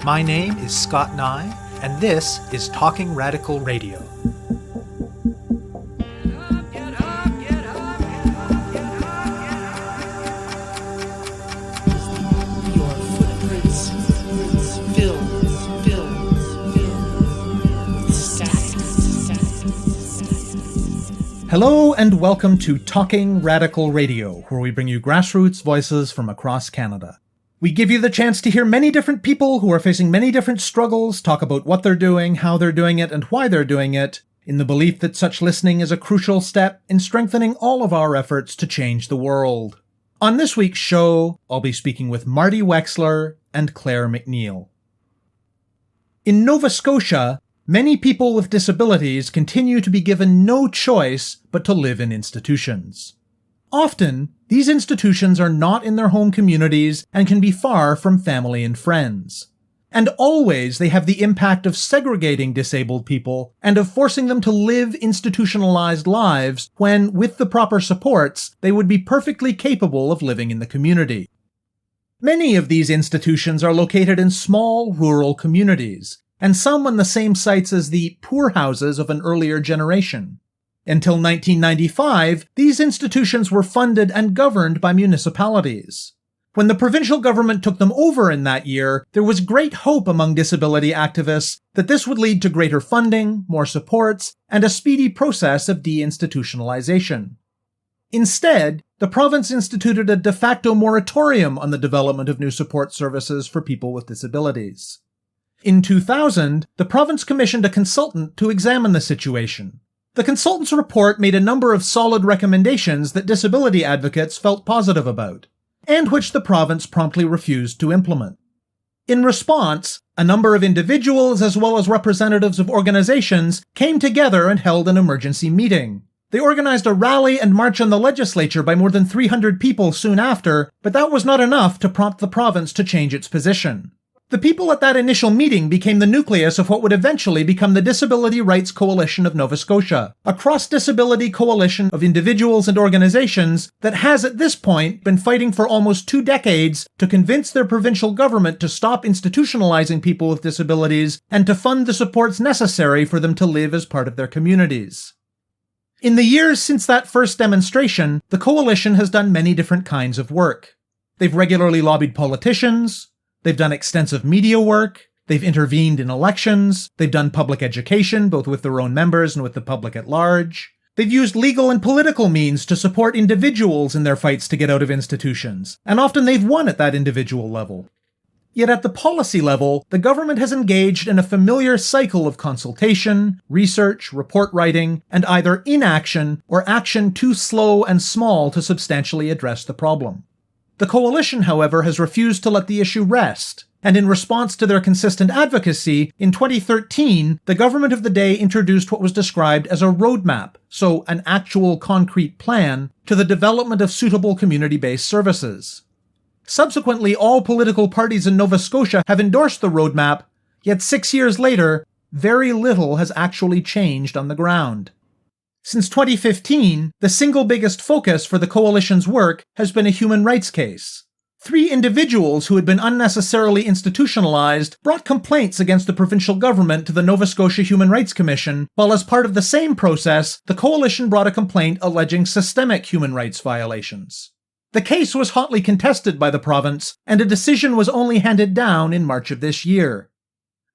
My name is Scott Neigh, and this is Talking Radical Radio. Hello and welcome to Talking Radical Radio, where we bring you grassroots voices from across Canada. We give you the chance to hear many different people who are facing many different struggles, talk about what they're doing, how they're doing it, and why they're doing it, in the belief that such listening is a crucial step in strengthening all of our efforts to change the world. On this week's show, I'll be speaking with Marty Wexler and McNeil. In Nova Scotia, many people with disabilities continue to be given no choice but to live in institutions. Often, these institutions are not in their home communities and can be far from family and friends. And always they have the impact of segregating disabled people and of forcing them to live institutionalized lives when, with the proper supports, they would be perfectly capable of living in the community. Many of these institutions are located in small rural communities, and some on the same sites as the poorhouses of an earlier generation. Until 1995, these institutions were funded and governed by municipalities. When the provincial government took them over in that year, there was great hope among disability activists that this would lead to greater funding, more supports, and a speedy process of deinstitutionalization. Instead, the province instituted a de facto moratorium on the development of new support services for people with disabilities. In 2000, the province commissioned a consultant to examine the situation. The consultant's report made a number of solid recommendations that disability advocates felt positive about, and which the province promptly refused to implement. In response, a number of individuals as well as representatives of organizations came together and held an emergency meeting. They organized a rally and march on the legislature by more than 300 people soon after, but that was not enough to prompt the province to change its position. The people at that initial meeting became the nucleus of what would eventually become the Disability Rights Coalition of Nova Scotia, a cross-disability coalition of individuals and organizations that has at this point been fighting for almost 2 decades to convince their provincial government to stop institutionalizing people with disabilities and to fund the supports necessary for them to live as part of their communities. In the years since that first demonstration, the coalition has done many different kinds of work. They've regularly lobbied politicians. They've done extensive media work, they've intervened in elections, they've done public education, both with their own members and with the public at large. They've used legal and political means to support individuals in their fights to get out of institutions, and often they've won at that individual level. Yet at the policy level, the government has engaged in a familiar cycle of consultation, research, report writing, and either inaction or action too slow and small to substantially address the problem. The coalition, however, has refused to let the issue rest, and in response to their consistent advocacy, in 2013, the government of the day introduced what was described as a roadmap, so an actual concrete plan, to the development of suitable community-based services. Subsequently, all political parties in Nova Scotia have endorsed the roadmap, yet 6 years later, very little has actually changed on the ground. Since 2015, the single biggest focus for the coalition's work has been a human rights case. 3 individuals who had been unnecessarily institutionalized brought complaints against the provincial government to the Nova Scotia Human Rights Commission, while as part of the same process, the coalition brought a complaint alleging systemic human rights violations. The case was hotly contested by the province, and a decision was only handed down in March of this year.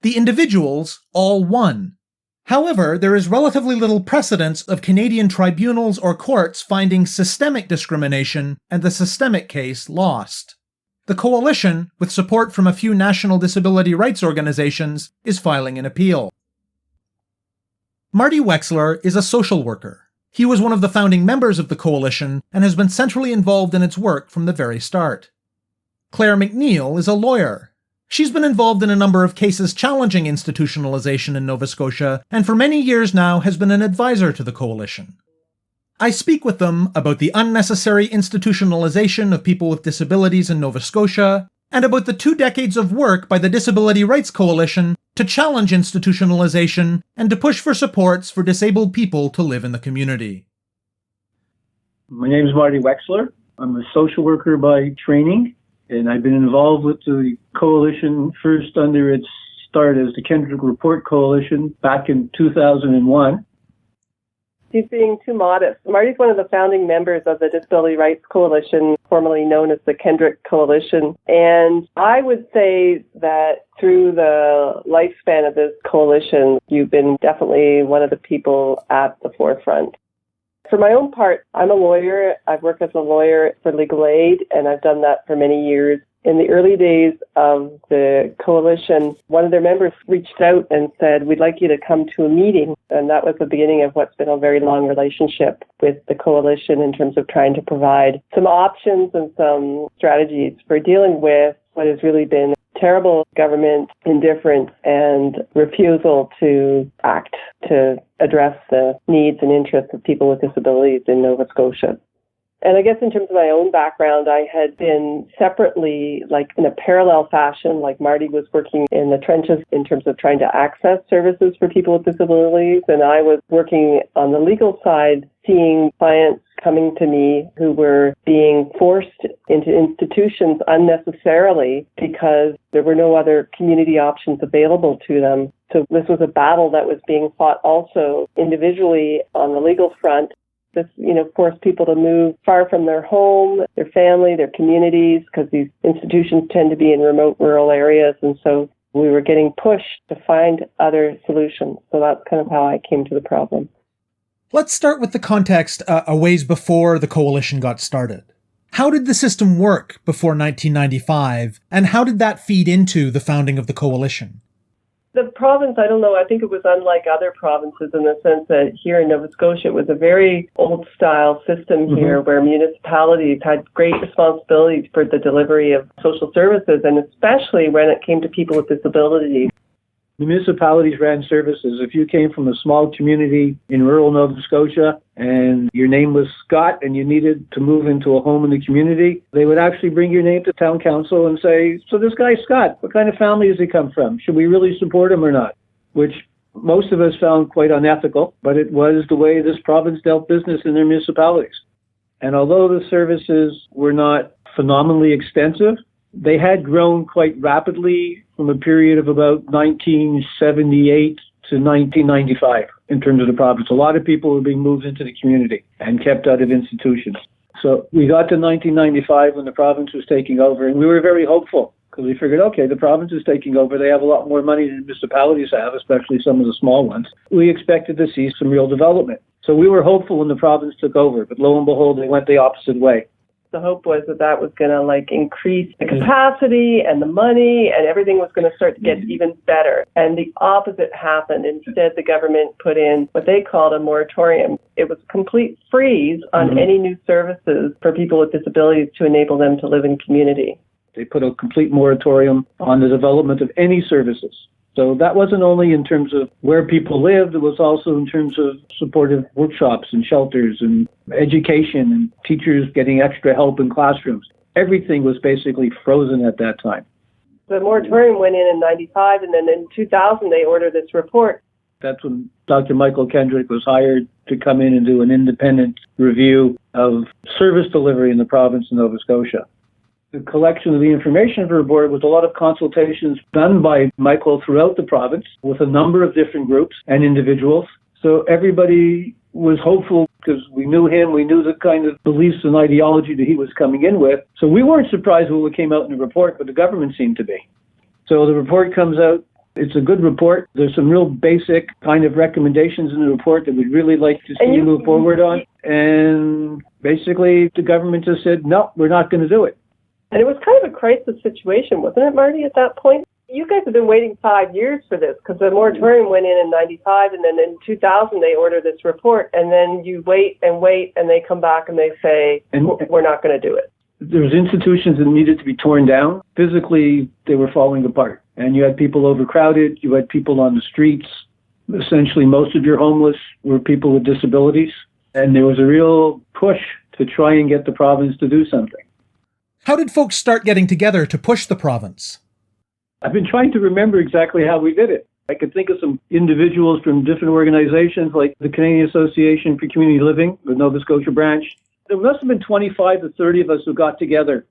The individuals all won. However, there is relatively little precedence of Canadian tribunals or courts finding systemic discrimination, and the systemic case lost. The coalition, with support from a few national disability rights organizations, is filing an appeal. Marty Wexler is a social worker. He was one of the founding members of the coalition and has been centrally involved in its work from the very start. McNeil is a lawyer. She's been involved in a number of cases challenging institutionalization in Nova Scotia, and for many years now has been an advisor to the coalition. I speak with them about the unnecessary institutionalization of people with disabilities in Nova Scotia, and about the 2 decades of work by the Disability Rights Coalition to challenge institutionalization and to push for supports for disabled people to live in the community. My name is Marty Wexler. I'm a social worker by training, And I've been involved with the coalition first under its start as the Kendrick Report Coalition back in 2001. He's being too modest. Marty's one of the founding members of the Disability Rights Coalition, formerly known as the Kendrick Coalition. And I would say that through the lifespan of this coalition, you've been definitely one of the people at the forefront. For my own part, I'm a lawyer. I've worked as a lawyer for legal aid, and I've done that for many years. In the early days of the coalition, one of their members reached out and said, we'd like you to come to a meeting. And that was the beginning of what's been a very long relationship with the coalition in terms of trying to provide some options and some strategies for dealing with what has really been terrible government indifference and refusal to act to address the needs and interests of people with disabilities in Nova Scotia. And I guess in terms of my own background, I had been separately, like in a parallel fashion, like Marty was working in the trenches in terms of trying to access services for people with disabilities. And I was working on the legal side, seeing clients coming to me who were being forced into institutions unnecessarily because there were no other community options available to them. So this was a battle that was being fought also individually on the legal front. This, forced people to move far from their home, their family, their communities, because these institutions tend to be in remote rural areas. And so we were getting pushed to find other solutions. So that's kind of how I came to the problem. Let's start with the context a ways before the coalition got started. How did the system work before 1995, and how did that feed into the founding of the coalition? The province, I don't know, I think it was unlike other provinces in the sense that here in Nova Scotia, it was a very old-style system here where municipalities had great responsibilities for the delivery of social services, and especially when it came to people with disabilities. The municipalities ran services. If you came from a small community in rural Nova Scotia and your name was Scott and you needed to move into a home in the community, they would actually bring your name to town council and say, so this guy Scott, what kind of family does he come from? Should we really support him or not? Which most of us found quite unethical, but it was the way this province dealt business in their municipalities. And although the services were not phenomenally extensive, they had grown quite rapidly from a period of about 1978 to 1995 in terms of the province. A lot of people were being moved into the community and kept out of institutions. So we got to 1995 when the province was taking over, and we were very hopeful because we figured, okay, the province is taking over. They have a lot more money than municipalities have, especially some of the small ones. We expected to see some real development. So we were hopeful when the province took over, but lo and behold, they went the opposite way. The hope was that was going to increase the capacity and the money and everything was going to start to get even better. And the opposite happened. Instead, the government put in what they called a moratorium. It was a complete freeze on any new services for people with disabilities to enable them to live in community. They put a complete moratorium on the development of any services. So that wasn't only in terms of where people lived, it was also in terms of supportive workshops and shelters and education and teachers getting extra help in classrooms. Everything was basically frozen at that time. The moratorium went in 95, and then in 2000 they ordered this report. That's when Dr. Michael Kendrick was hired to come in and do an independent review of service delivery in the province of Nova Scotia. The collection of the information for the board was a lot of consultations done by Michael throughout the province with a number of different groups and individuals. So everybody was hopeful because we knew him, we knew the kind of beliefs and ideology that he was coming in with. So we weren't surprised when it came out in the report, but the government seemed to be. So the report comes out. It's a good report. There's some real basic kind of recommendations in the report that we'd really like to see you move forward on. And basically the government just said, no, we're not going to do it. And it was kind of a crisis situation, wasn't it, Marty, at that point? You guys have been waiting 5 years for this because the moratorium went in 95, and then in 2000 they order this report, and then you wait, and they come back and they say, we're not going to do it. There was institutions that needed to be torn down. Physically, they were falling apart. And you had people overcrowded. You had people on the streets. Essentially, most of your homeless were people with disabilities. And there was a real push to try and get the province to do something. How did folks start getting together to push the province? I've been trying to remember exactly how we did it. I could think of some individuals from different organizations like the Canadian Association for Community Living, the Nova Scotia branch. There must have been 25 to 30 of us who got together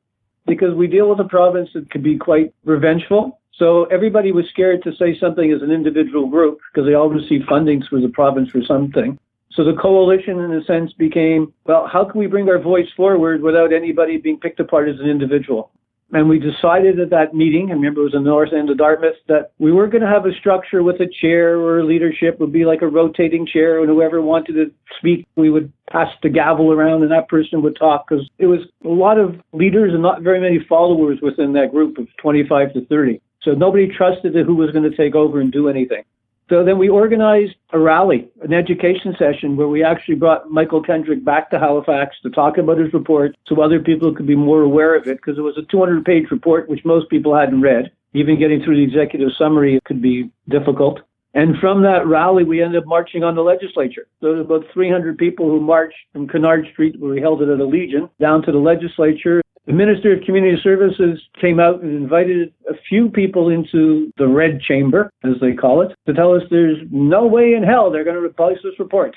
because we deal with a province that could be quite revengeful. So everybody was scared to say something as an individual group because they all received fundings for the province for something. So the coalition, in a sense, became, well, how can we bring our voice forward without anybody being picked apart as an individual? And we decided at that meeting, I remember it was in the north end of Dartmouth, that we were going to have a structure with a chair or a leadership would be like a rotating chair, and whoever wanted to speak, we would pass the gavel around and that person would talk, because it was a lot of leaders and not very many followers within that group of 25 to 30. So nobody trusted who was going to take over and do anything. So then we organized a rally, an education session, where we actually brought Michael Kendrick back to Halifax to talk about his report so other people could be more aware of it, because it was a 200-page report, which most people hadn't read. Even getting through the executive summary could be difficult. And from that rally, we ended up marching on the legislature. So there were about 300 people who marched from Kennard Street, where we held it at a Legion, down to the legislature. The Minister of Community Services came out and invited a few people into the red chamber, as they call it, to tell us there's no way in hell they're going to replace this report,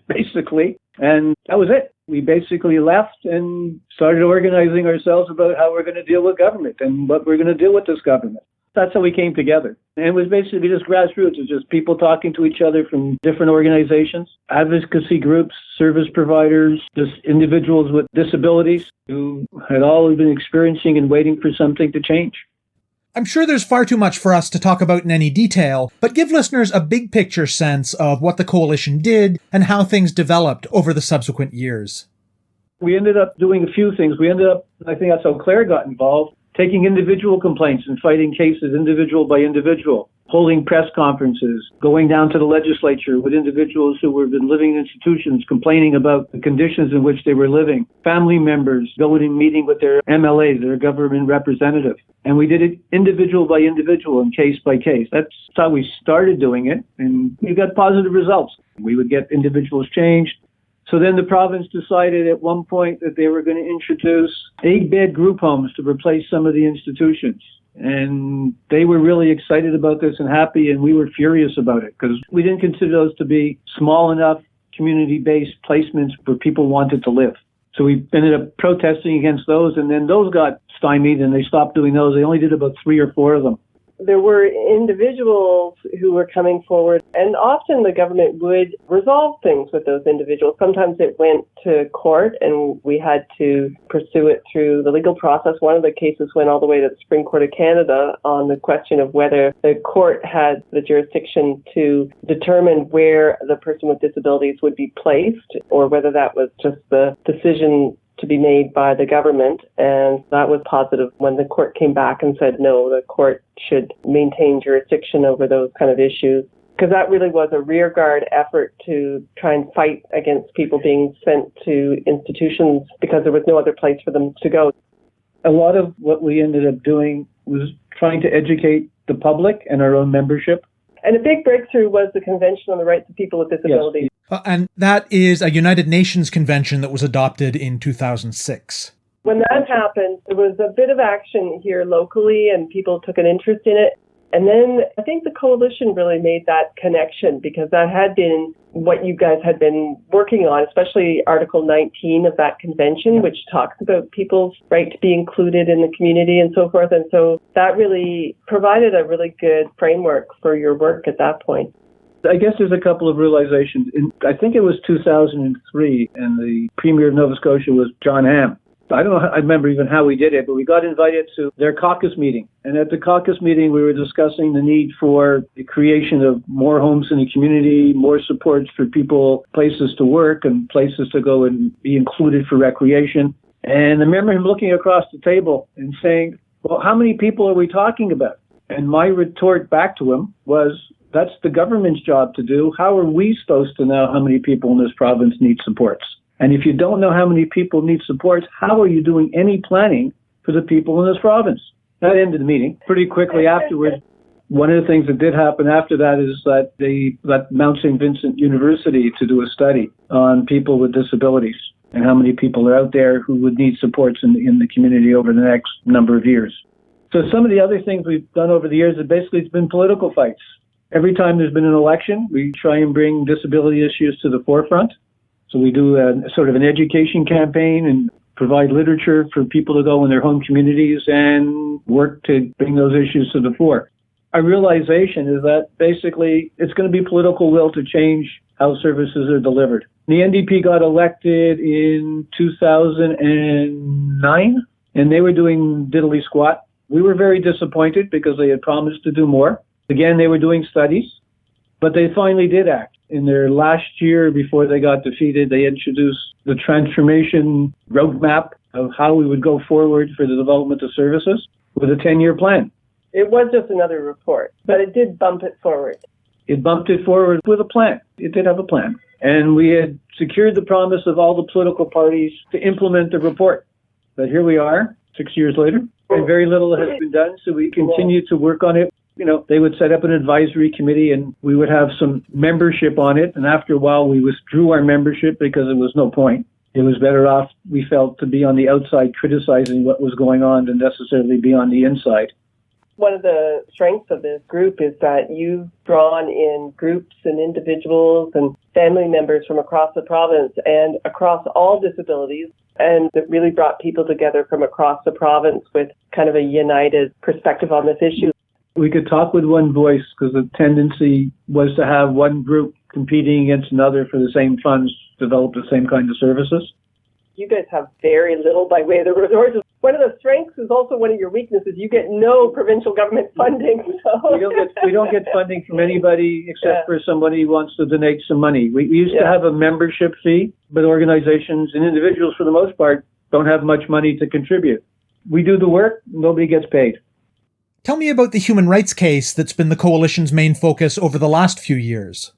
basically. And that was it. We basically left and started organizing ourselves about how we're going to deal with government and what we're going to do with this government. That's how we came together. And it was basically just grassroots. It was just people talking to each other from different organizations, advocacy groups, service providers, just individuals with disabilities who had all been experiencing and waiting for something to change. I'm sure there's far too much for us to talk about in any detail, but give listeners a big picture sense of what the coalition did and how things developed over the subsequent years. We ended up doing a few things. I think that's how Claire got involved, taking individual complaints and fighting cases individual by individual, holding press conferences, going down to the legislature with individuals who were been living in institutions complaining about the conditions in which they were living, family members going and meeting with their MLA, their government representative. And we did it individual by individual and case by case. That's how we started doing it, and we got positive results. We would get individuals changed. So then the province decided at one point that they were going to introduce 8-bed group homes to replace some of the institutions. And they were really excited about this and happy, and we were furious about it because we didn't consider those to be small enough community-based placements where people wanted to live. So we ended up protesting against those, and then those got stymied and they stopped doing those. They only did about 3 or 4 of them. There were individuals who were coming forward, and often the government would resolve things with those individuals. Sometimes it went to court, and we had to pursue it through the legal process. One of the cases went all the way to the Supreme Court of Canada on the question of whether the court had the jurisdiction to determine where the person with disabilities would be placed, or whether that was just the decision to be made by the government. And that was positive when the court came back and said, no, the court should maintain jurisdiction over those kind of issues. Because that really was a rearguard effort to try and fight against people being sent to institutions because there was no other place for them to go. A lot of what we ended up doing was trying to educate the public and our own membership. And a big breakthrough was the Convention on the Rights of People with Disabilities. Yes. And that is a United Nations convention that was adopted in 2006. When that happened, there was a bit of action here locally and people took an interest in it. And then I think the coalition really made that connection because that had been what you guys had been working on, especially Article 19 of that convention, which talks about people's right to be included in the community and so forth. And so that really provided a really good framework for your work at that point. I guess there's a couple of realizations. I think it was 2003, and the Premier of Nova Scotia was John Hamm. I don't know, I remember even how we did it, but we got invited to their caucus meeting. And at the caucus meeting, we were discussing the need for the creation of more homes in the community, more supports for people, places to work and places to go and be included for recreation. And I remember him looking across the table and saying, well, how many people are we talking about? And my retort back to him was, that's the government's job to do. How are we supposed to know how many people in this province need supports? And if you don't know how many people need supports, how are you doing any planning for the people in this province? That ended the meeting. Pretty quickly afterwards, one of the things that did happen after that is that they let Mount St. Vincent University to do a study on people with disabilities and how many people are out there who would need supports in the community over the next number of years. So some of the other things we've done over the years, basically it's been political fights. Every time there's been an election, we try and bring disability issues to the forefront. So we do a sort of an education campaign and provide literature for people to go in their home communities and work to bring those issues to the fore. Our realization is that basically it's going to be political will to change how services are delivered. The NDP got elected in 2009, and they were doing diddly squat. We were very disappointed because they had promised to do more. Again, they were doing studies, but they finally did act. In their last year before they got defeated, they introduced the transformation roadmap of how we would go forward for the development of services with a 10-year plan. It was just another report, but it did bump it forward. It bumped it forward with a plan. It did have a plan. And we had secured the promise of all the political parties to implement the report. But here we are, 6 years later, and very little has been done, so we continue to work on it. They would set up an advisory committee and we would have some membership on it. And after a while, we withdrew our membership because there was no point. It was better off, we felt, to be on the outside criticizing what was going on than necessarily be on the inside. One of the strengths of this group is that you've drawn in groups and individuals and family members from across the province and across all disabilities. And it really brought people together from across the province with kind of a united perspective on this issue. We could talk with one voice because the tendency was to have one group competing against another for the same funds to develop the same kind of services. You guys have very little by way of the resources. One of the strengths is also one of your weaknesses. You get no provincial government funding. So. We don't get funding from anybody except for somebody who wants to donate some money. We used to have a membership fee, but organizations and individuals, for the most part, don't have much money to contribute. We do the work, nobody gets paid. Tell me about the human rights case that's been the Coalition's main focus over the last few years.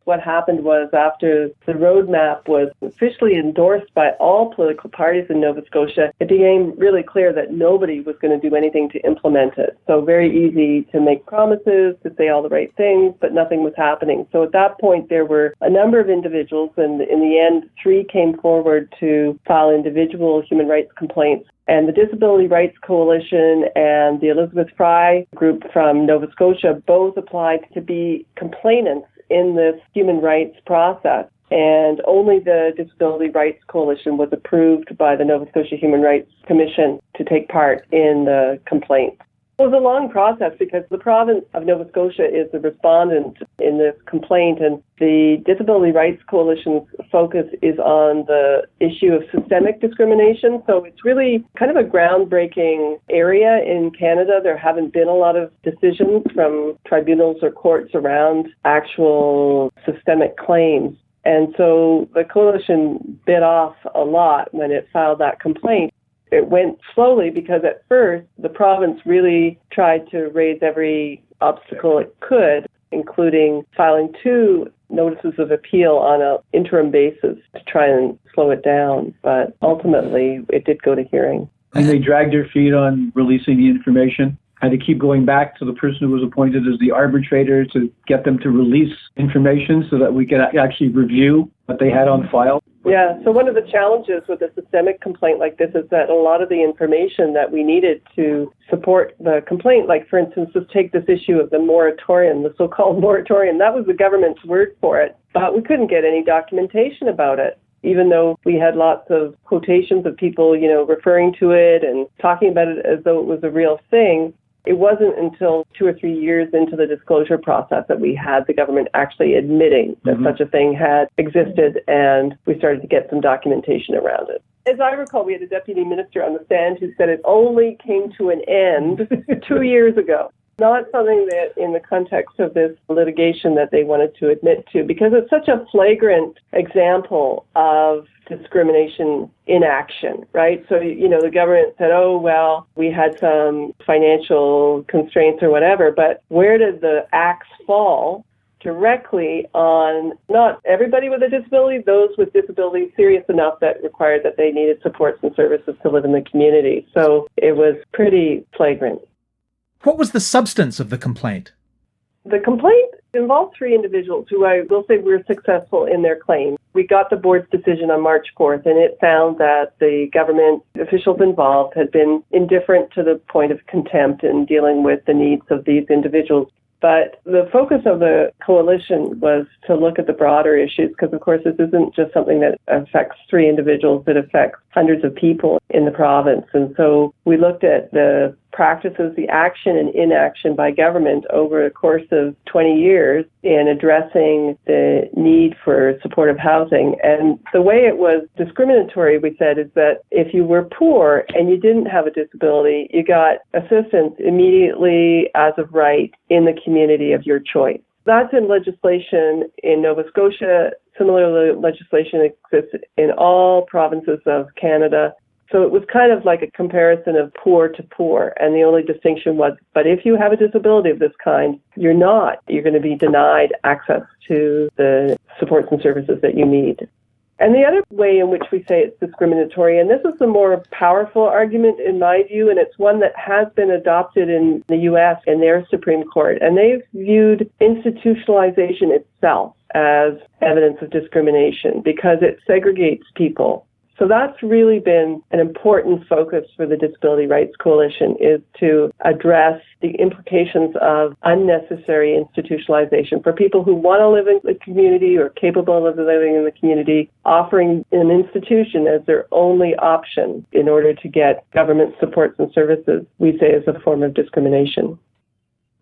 What happened was after the roadmap was officially endorsed by all political parties in Nova Scotia, it became really clear that nobody was going to do anything to implement it. So very easy to make promises, to say all the right things, but nothing was happening. So at that point, there were a number of individuals, and in the end, 3 came forward to file individual human rights complaints. And the Disability Rights Coalition and the Elizabeth Fry group from Nova Scotia both applied to be complainants in this human rights process. And only the Disability Rights Coalition was approved by the Nova Scotia Human Rights Commission to take part in the complaint. It was a long process because the province of Nova Scotia is the respondent in this complaint, and the Disability Rights Coalition's focus is on the issue of systemic discrimination. So it's really kind of a groundbreaking area in Canada. There haven't been a lot of decisions from tribunals or courts around actual systemic claims. And so the coalition bit off a lot when it filed that complaint. It went slowly because at first the province really tried to raise every obstacle it could, including filing 2 notices of appeal on an interim basis to try and slow it down. But ultimately, it did go to hearing. And they dragged their feet on releasing the information. Had to keep going back to the person who was appointed as the arbitrator to get them to release information so that we could actually review what they had on file. Yeah, so one of the challenges with a systemic complaint like this is that a lot of the information that we needed to support the complaint, like for instance, let's take this issue of the moratorium, the so-called moratorium, that was the government's word for it, but we couldn't get any documentation about it. Even though we had lots of quotations of people, referring to it and talking about it as though it was a real thing, it wasn't until 2 or 3 years into the disclosure process that we had the government actually admitting that such a thing had existed, and we started to get some documentation around it. As I recall, we had a deputy minister on the stand who said it only came to an end 2 years ago. Not something that in the context of this litigation that they wanted to admit to, because it's such a flagrant example of discrimination in action, right? So, the government said, oh, well, we had some financial constraints or whatever, but where did the axe fall? Directly on not everybody with a disability, those with disabilities serious enough that required that they needed supports and services to live in the community. So it was pretty flagrant. What was the substance of the complaint? The complaint involved 3 individuals who I will say were successful in their claim. We got the board's decision on March 4th, and it found that the government officials involved had been indifferent to the point of contempt in dealing with the needs of these individuals. But the focus of the coalition was to look at the broader issues because, of course, this isn't just something that affects 3 individuals. It affects hundreds of people in the province. And so we looked at the practices, the action and inaction by government over the course of 20 years in addressing the need for supportive housing. And the way it was discriminatory, we said, is that if you were poor and you didn't have a disability, you got assistance immediately as of right in the community of your choice. That's in legislation in Nova Scotia. Similar legislation exists in all provinces of Canada. So it was kind of like a comparison of poor to poor. And the only distinction was, but if you have a disability of this kind, you're going to be denied access to the supports and services that you need. And the other way in which we say it's discriminatory, and this is the more powerful argument in my view, and it's one that has been adopted in the U.S. in their Supreme Court, and they've viewed institutionalization itself as evidence of discrimination because it segregates people. So that's really been an important focus for the Disability Rights Coalition, is to address the implications of unnecessary institutionalization for people who want to live in the community or capable of living in the community, offering an institution as their only option in order to get government supports and services, we say is a form of discrimination.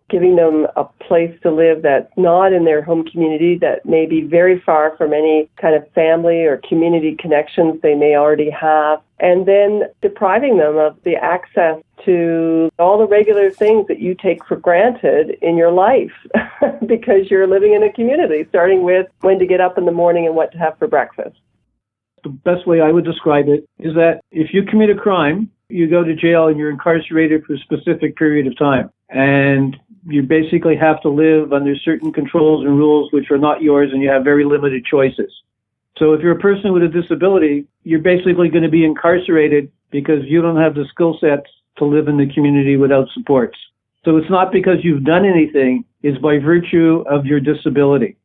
Giving them a place to live that's not in their home community, that may be very far from any kind of family or community connections they may already have, and then depriving them of the access to all the regular things that you take for granted in your life because you're living in a community, starting with when to get up in the morning and what to have for breakfast. The best way I would describe it is that if you commit a crime, you go to jail and you're incarcerated for a specific period of time. And you basically have to live under certain controls and rules which are not yours, and you have very limited choices. So if you're a person with a disability, you're basically going to be incarcerated because you don't have the skill sets to live in the community without supports. So it's not because you've done anything, it's by virtue of your disability.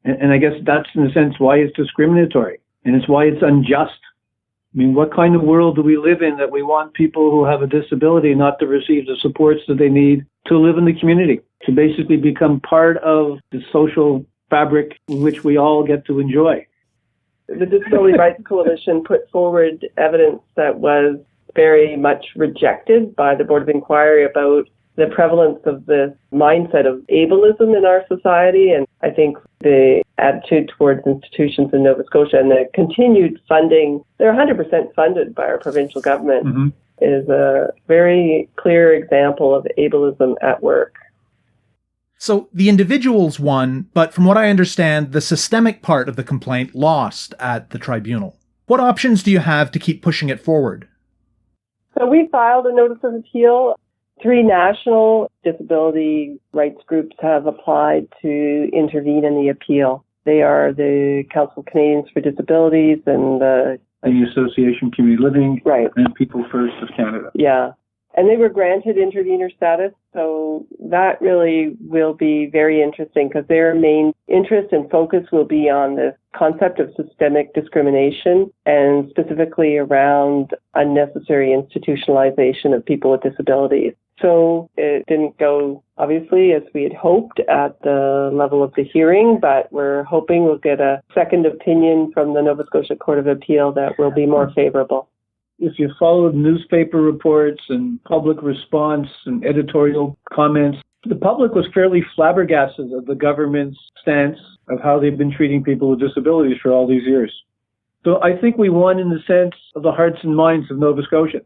And I guess that's, in a sense, why it's discriminatory, and it's why it's unjust. I mean, what kind of world do we live in that we want people who have a disability not to receive the supports that they need to live in the community, to basically become part of the social fabric in which we all get to enjoy? The Disability Rights Coalition put forward evidence that was very much rejected by the Board of Inquiry about the prevalence of the mindset of ableism in our society. And I think the attitude towards institutions in Nova Scotia and the continued funding, they're 100% funded by our provincial government, is a very clear example of ableism at work. So the individuals won, but from what I understand, the systemic part of the complaint lost at the tribunal. What options do you have to keep pushing it forward? So we filed a notice of appeal. 3 national disability rights groups have applied to intervene in the appeal. They are the Council of Canadians for Disabilities and the Association Community Living, right, and People First of Canada. Yeah. And they were granted intervener status, so that really will be very interesting because their main interest and focus will be on the concept of systemic discrimination and specifically around unnecessary institutionalization of people with disabilities. So it didn't go, obviously, as we had hoped at the level of the hearing, but we're hoping we'll get a second opinion from the Nova Scotia Court of Appeal that will be more favorable. If you followed newspaper reports and public response and editorial comments, the public was fairly flabbergasted at the government's stance of how they've been treating people with disabilities for all these years. So I think we won in the sense of the hearts and minds of Nova Scotians.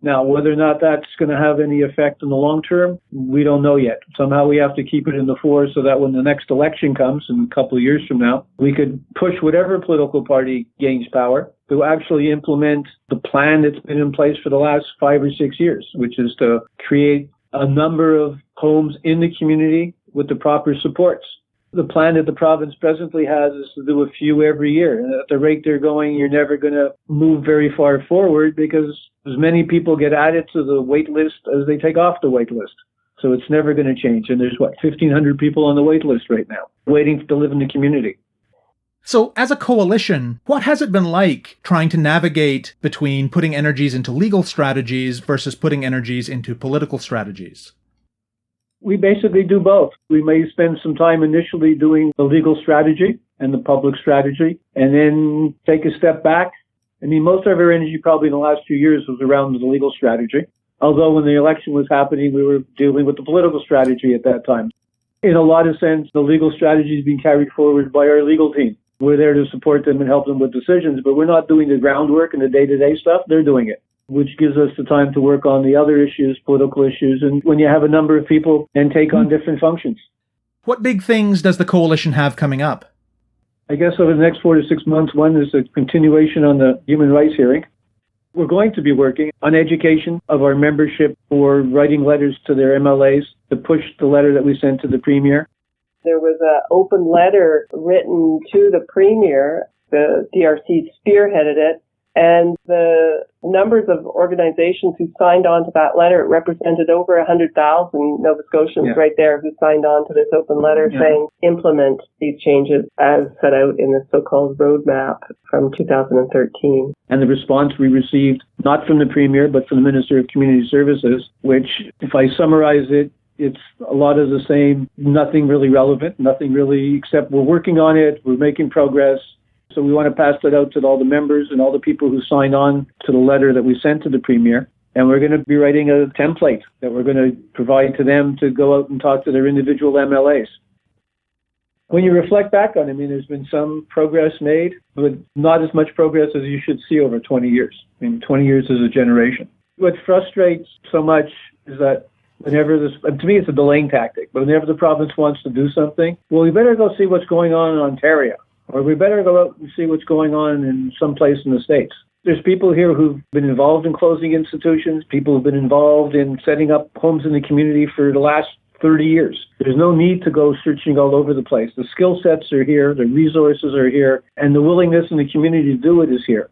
Now, whether or not that's going to have any effect in the long term, we don't know yet. Somehow we have to keep it in the fore so that when the next election comes in a couple of years from now, we could push whatever political party gains power to actually implement the plan that's been in place for the last 5 or 6 years, which is to create a number of homes in the community with the proper supports. The plan that the province presently has is to do a few every year. And at the rate they're going, you're never going to move very far forward because as many people get added to the wait list as they take off the wait list. So it's never going to change. And there's, 1,500 people on the wait list right now waiting to live in the community. So as a coalition, what has it been like trying to navigate between putting energies into legal strategies versus putting energies into political strategies? We basically do both. We may spend some time initially doing the legal strategy and the public strategy, and then take a step back. I mean, most of our energy probably in the last 2 years was around the legal strategy. Although when the election was happening, we were dealing with the political strategy at that time. In a lot of sense, the legal strategy is being carried forward by our legal team. We're there to support them and help them with decisions, but we're not doing the groundwork and the day-to-day stuff. They're doing it, which gives us the time to work on the other issues, political issues, and when you have a number of people and take on different functions. What big things does the coalition have coming up? I guess over the next 4 to 6 months, one is a continuation on the human rights hearing. We're going to be working on education of our membership for writing letters to their MLAs to push the letter that we sent to the Premier. There was an open letter written to the Premier. The DRC spearheaded it, and the numbers of organizations who signed on to that letter, it represented over 100,000 Nova Scotians right there who signed on to this open letter saying implement these changes as set out in the so-called roadmap from 2013. And the response we received, not from the Premier, but from the Minister of Community Services, which, if I summarize it, it's a lot of the same, nothing really relevant, nothing really, except we're working on it, we're making progress. So we want to pass that out to all the members and all the people who signed on to the letter that we sent to the Premier. And we're going to be writing a template that we're going to provide to them to go out and talk to their individual MLAs. When you reflect back on it, I mean, there's been some progress made, but not as much progress as you should see over 20 years. I mean, 20 years is a generation. What frustrates so much is that whenever this, to me, it's a delaying tactic, but whenever the province wants to do something, well, we better go see what's going on in Ontario. Or we better go out and see what's going on in some place in the States. There's people here who've been involved in closing institutions, people who've been involved in setting up homes in the community for the last 30 years. There's no need to go searching all over the place. The skill sets are here, the resources are here, and the willingness in the community to do it is here.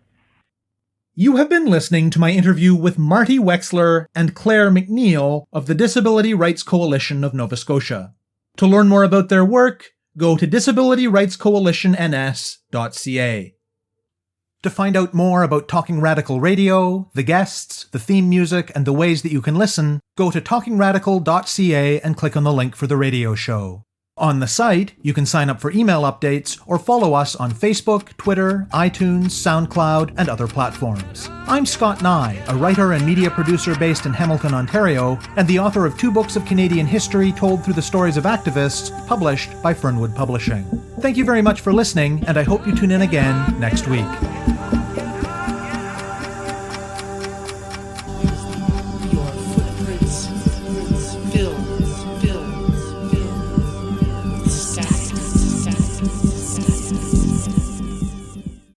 You have been listening to my interview with Marty Wexler and Claire McNeil of the Disability Rights Coalition of Nova Scotia. To learn more about their work, go to disabilityrightscoalitionns.ca. To find out more about Talking Radical Radio, the guests, the theme music, and the ways that you can listen, go to talkingradical.ca and click on the link for the radio show. On the site, you can sign up for email updates or follow us on Facebook, Twitter, iTunes, SoundCloud, and other platforms. I'm Scott Neigh, a writer and media producer based in Hamilton, Ontario, and the author of 2 books of Canadian history told through the stories of activists, published by Fernwood Publishing. Thank you very much for listening, and I hope you tune in again next week.